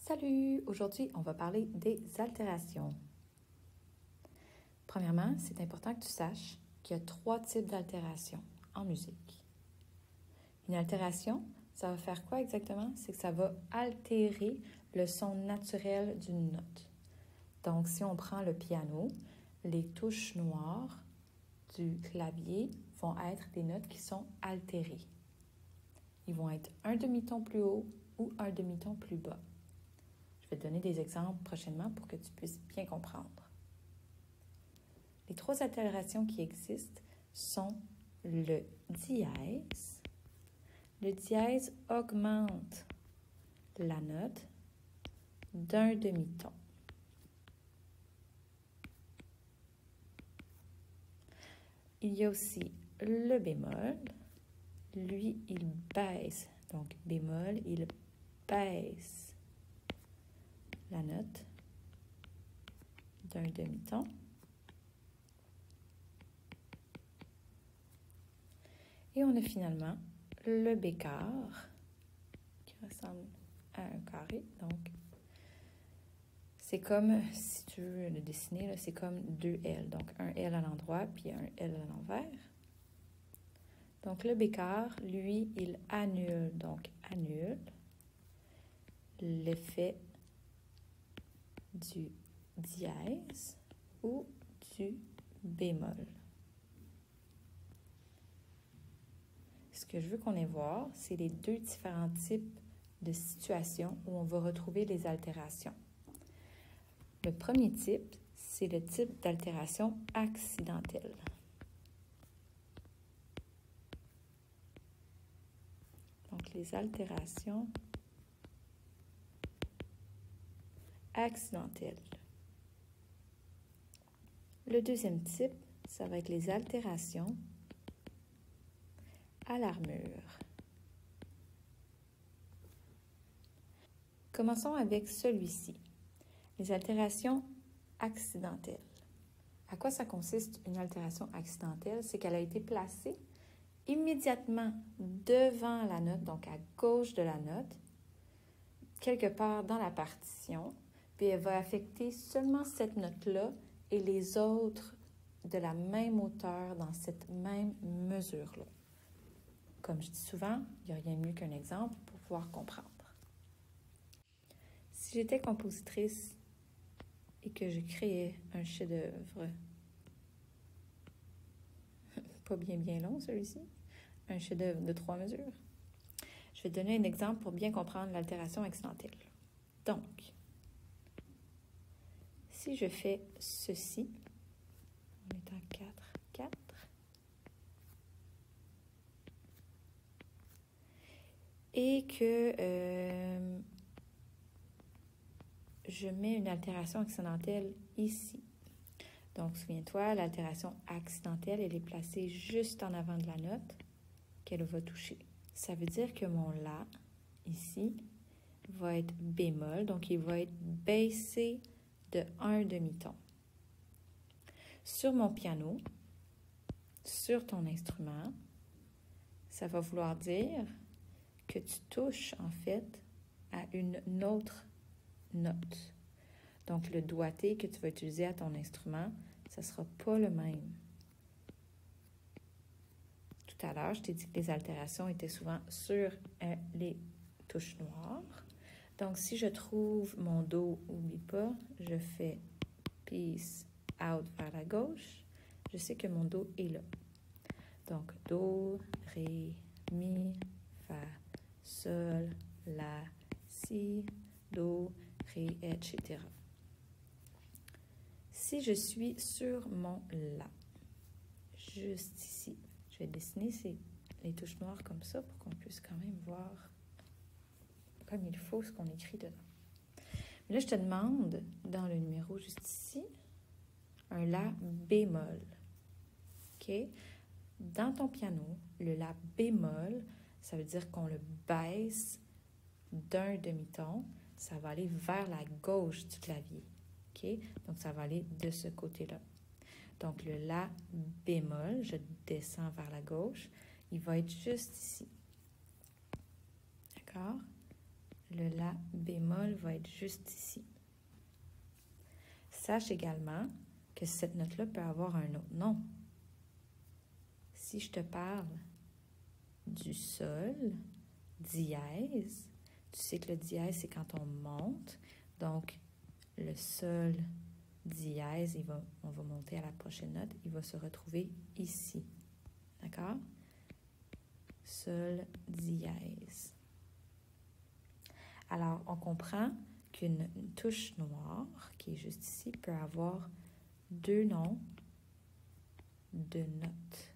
Salut! Aujourd'hui, on va parler des altérations. Premièrement, c'est important que tu saches qu'il y a 3 types d'altérations en musique. Une altération, ça va faire quoi exactement? C'est que ça va altérer le son naturel d'une note. Donc, si on prend le piano, les touches noires du clavier vont être des notes qui sont altérées. Ils vont être un demi-ton plus haut ou un demi-ton plus bas. Je vais te donner des exemples prochainement pour que tu puisses bien comprendre. Les 3 altérations qui existent sont le dièse. Le dièse augmente la note d'un demi-ton. Il y a aussi le bémol. Lui, il baisse. Donc, bémol, il baisse la note d'un demi-ton. Et on a finalement le bécard, qui ressemble à un carré. Donc, c'est comme, si tu veux le dessiner, c'est comme 2 L. Donc, un L à l'endroit, puis un L à l'envers. Donc, le bécard, lui, il annule. Donc, annule l'effet du dièse ou du bémol. Ce que je veux qu'on ait voir, c'est les 2 différents types de situations où on va retrouver les altérations. Le premier type, c'est le type d'altération accidentelle. Donc, les altérations accidentelles. Le deuxième type, ça va être les altérations à l'armure. Commençons avec celui-ci, les altérations accidentelles. À quoi ça consiste une altération accidentelle? C'est qu'elle a été placée immédiatement devant la note, donc à gauche de la note, quelque part dans la partition, puis elle va affecter seulement cette note-là et les autres de la même hauteur dans cette même mesure-là. Comme je dis souvent, il n'y a rien de mieux qu'un exemple pour pouvoir comprendre. Si j'étais compositrice et que je créais un chef-d'œuvre, pas bien long celui-ci, un chef-d'œuvre de 3 mesures, je vais te donner un exemple pour bien comprendre l'altération accidentelle. Donc, si je fais ceci, on est en 4, 4, et que je mets une altération accidentelle ici. Donc, souviens-toi, l'altération accidentelle, elle est placée juste en avant de la note qu'elle va toucher. Ça veut dire que mon La, ici, va être bémol, donc il va être baissé de 1 demi-ton. Sur mon piano, sur ton instrument, ça va vouloir dire que tu touches, en fait, à une autre note. Donc, le doigté que tu vas utiliser à ton instrument, ça ne sera pas le même. Tout à l'heure, je t'ai dit que les altérations étaient souvent sur les touches noires. Donc, si je trouve mon Do, oublie pas, je fais peace out vers la gauche. Je sais que mon Do est là. Donc, Do, Ré, Mi, Fa, Sol, La, Si, Do, Ré, etc. Si je suis sur mon La, juste ici, je vais dessiner les touches noires comme ça pour qu'on puisse quand même voir comme il faut ce qu'on écrit dedans. Mais là, je te demande, dans le numéro juste ici, un La bémol. OK? Dans ton piano, le La bémol, ça veut dire qu'on le baisse d'un demi-ton. Ça va aller vers la gauche du clavier. OK? Donc, ça va aller de ce côté-là. Donc, le La bémol, je descends vers la gauche, il va être juste ici. D'accord? le La bémol va être juste ici. Sache également que cette note-là peut avoir un autre nom. Si je te parle du Sol dièse, tu sais que le dièse, c'est quand on monte. Donc, le Sol dièse, on va monter à la prochaine note, il va se retrouver ici. D'accord? Sol dièse. Alors, on comprend qu'une touche noire, qui est juste ici, peut avoir deux noms de notes.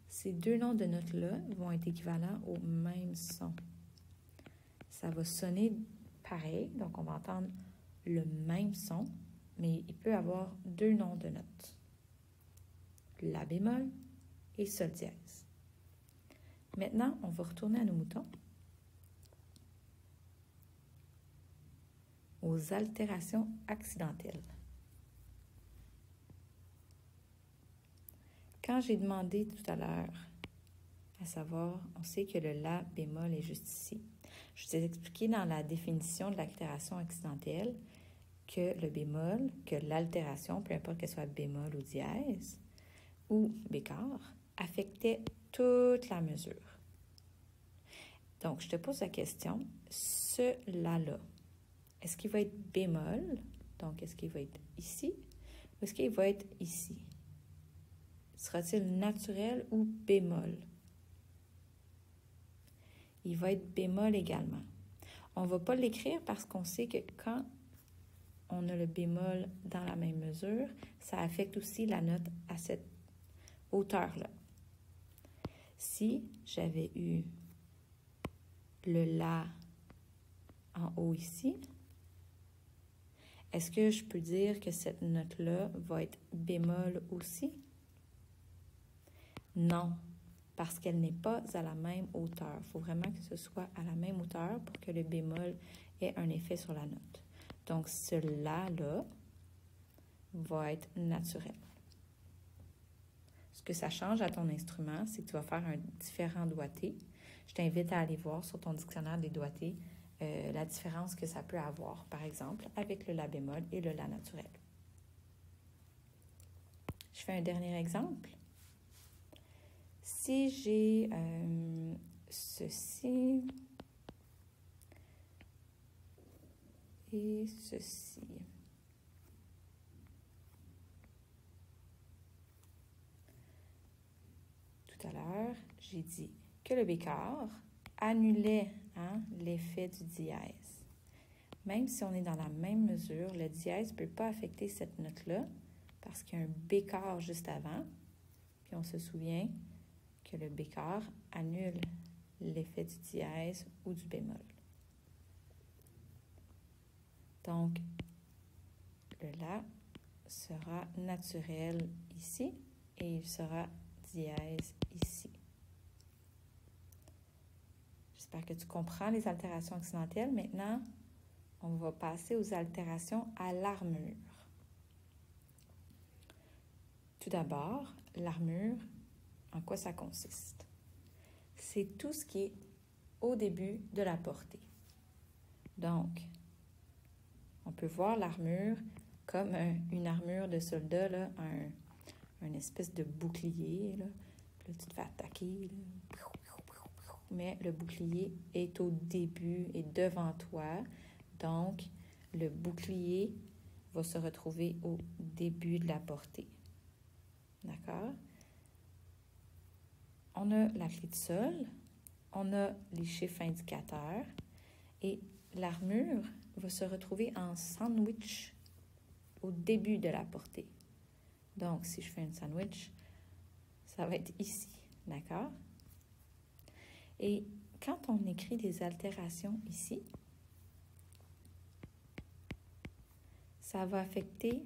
Ces deux noms de notes-là vont être équivalents au même son. Ça va sonner pareil, donc on va entendre le même son, mais il peut avoir deux noms de notes. La bémol et Sol dièse. Maintenant, on va retourner à nos moutons. Aux altérations accidentelles. Quand j'ai demandé tout à l'heure, à savoir, on sait que le La bémol est juste ici. Je vous ai expliqué dans la définition de l'altération accidentelle que le bémol, que l'altération, peu importe qu'elle soit bémol ou dièse, ou bécard, affectait toute la mesure. Donc, je te pose la question, ce La-là, est-ce qu'il va être bémol? Donc, est-ce qu'il va être ici? Ou est-ce qu'il va être ici? Sera-t-il naturel ou bémol? Il va être bémol également. On ne va pas l'écrire parce qu'on sait que quand on a le bémol dans la même mesure, ça affecte aussi la note à cette hauteur-là. Si j'avais eu le La en haut ici, est-ce que je peux dire que cette note-là va être bémol aussi? Non, parce qu'elle n'est pas à la même hauteur. Il faut vraiment que ce soit à la même hauteur pour que le bémol ait un effet sur la note. Donc, ce La-là va être naturel. Ce que ça change à ton instrument, c'est que tu vas faire un différent doigté. Je t'invite à aller voir sur ton dictionnaire des doigtés la différence que ça peut avoir, par exemple, avec le La bémol et le La naturel. Je fais un dernier exemple. Si j'ai ceci et ceci. Tout à l'heure, j'ai dit que le bécard annulait l'effet du dièse. Même si on est dans la même mesure, le dièse ne peut pas affecter cette note-là parce qu'il y a un bécard juste avant. Puis on se souvient que le bécard annule l'effet du dièse ou du bémol. Donc, le La sera naturel ici et il sera dièse ici. J'espère que tu comprends les altérations accidentelles. Maintenant, on va passer aux altérations à l'armure. Tout d'abord, l'armure, en quoi ça consiste? C'est tout ce qui est au début de la portée. Donc, on peut voir l'armure comme une armure de soldat, là, un espèce de bouclier. Là, tu te fais attaquer. Là. Mais le bouclier est au début et devant toi. Donc, le bouclier va se retrouver au début de la portée. D'accord? On a la clé de sol, on a les chiffres indicateurs et l'armure va se retrouver en sandwich au début de la portée. Donc, si je fais un sandwich, ça va être ici. D'accord? Et quand on écrit des altérations ici, ça va affecter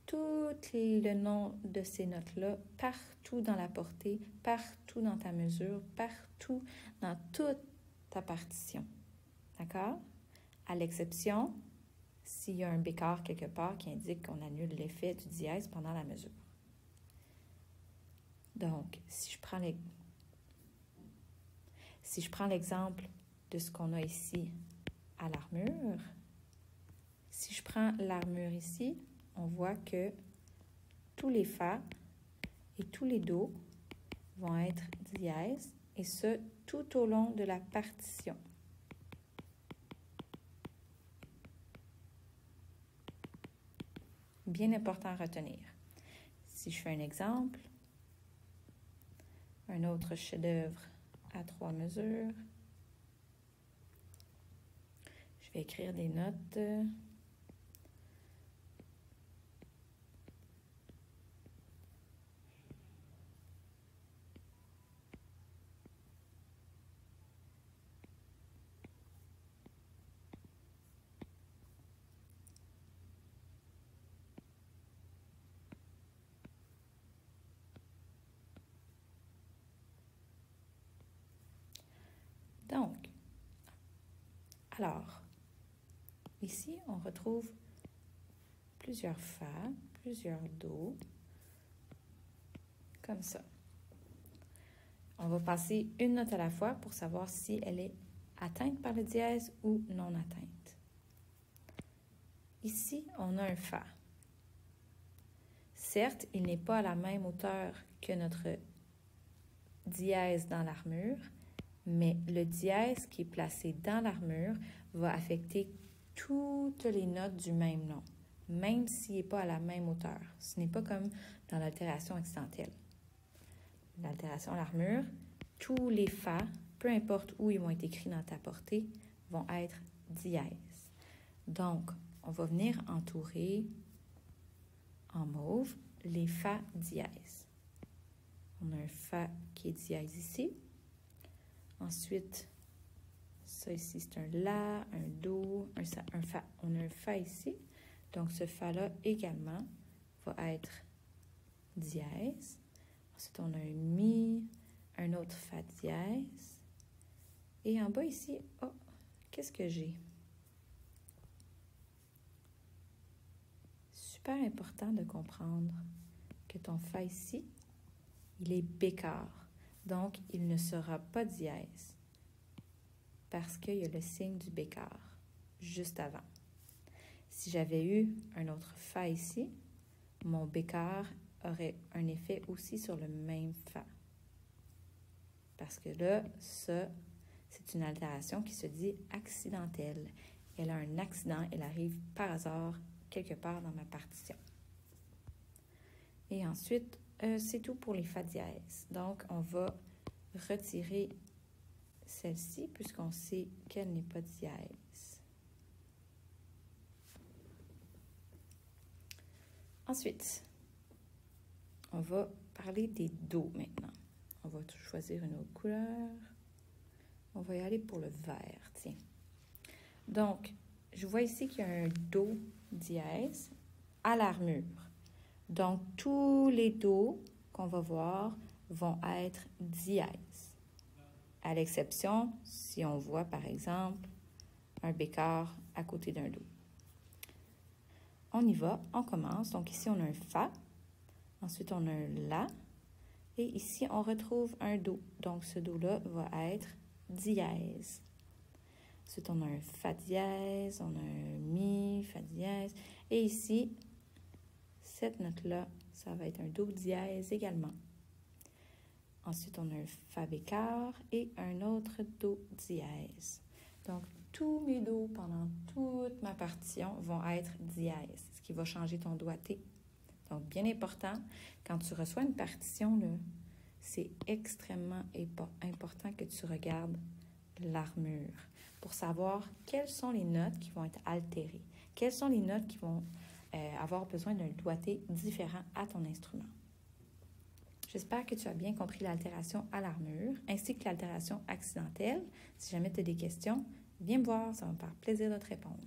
tout le nom de ces notes-là partout dans la portée, partout dans ta mesure, partout dans toute ta partition. D'accord? À l'exception s'il y a un bécard quelque part qui indique qu'on annule l'effet du dièse pendant la mesure. Donc, si je prends l'exemple de ce qu'on a ici à l'armure. Si je prends l'armure ici, on voit que tous les Fa et tous les Do vont être dièses, et ce, tout au long de la partition. Bien important à retenir. Si je fais un exemple, un autre chef-d'œuvre à 3 mesures, je vais écrire des notes. Donc, alors, ici, on retrouve plusieurs Fa, plusieurs Do, comme ça. On va passer une note à la fois pour savoir si elle est atteinte par le dièse ou non atteinte. Ici, on a un Fa. Certes, il n'est pas à la même hauteur que notre dièse dans l'armure, mais le dièse qui est placé dans l'armure va affecter toutes les notes du même nom, même s'il n'est pas à la même hauteur. Ce n'est pas comme dans l'altération accidentelle. L'altération à l'armure, tous les Fa, peu importe où ils vont être écrits dans ta portée, vont être dièses. Donc, on va venir entourer en mauve les Fa dièses. On a un Fa qui est dièse ici. Ensuite, ça ici, c'est un La, un Do, un Fa. On a un Fa ici. Donc, ce Fa-là également va être dièse. Ensuite, on a un Mi, un autre Fa dièse. Et en bas ici, oh, qu'est-ce que j'ai? Super important de comprendre que ton Fa ici, il est bécard. Donc, il ne sera pas dièse parce qu'il y a le signe du bécard juste avant. Si j'avais eu un autre Fa ici, mon bécard aurait un effet aussi sur le même Fa. Parce que là, ça, c'est une altération qui se dit accidentelle. Elle a un accident, elle arrive par hasard quelque part dans ma partition. Et ensuite, c'est tout pour les Fa dièses. Donc, on va retirer celle-ci puisqu'on sait qu'elle n'est pas dièse. Ensuite, on va parler des Do maintenant. On va choisir une autre couleur. On va y aller pour le vert, tiens. Donc, je vois ici qu'il y a un Do dièse à l'armure. Donc, tous les Do qu'on va voir vont être dièses. À l'exception, si on voit, par exemple, un bécard à côté d'un Do. On y va, on commence. Donc, ici, on a un Fa. Ensuite, on a un La. Et ici, on retrouve un Do. Donc, ce Do-là va être dièse. Ensuite, on a un Fa dièse, on a un Mi, Fa dièse. Et ici, cette note-là, ça va être un Do dièse également. Ensuite, on a un Fa bécard et un autre Do dièse. Donc, tous mes Do pendant toute ma partition vont être dièse, ce qui va changer ton doigté. Donc, bien important, quand tu reçois une partition, c'est extrêmement important que tu regardes l'armure pour savoir quelles sont les notes qui vont être altérées, quelles sont les notes qui vont avoir besoin d'un doigté différent à ton instrument. J'espère que tu as bien compris l'altération à l'armure ainsi que l'altération accidentelle. Si jamais tu as des questions, viens me voir, ça va me faire plaisir de te répondre.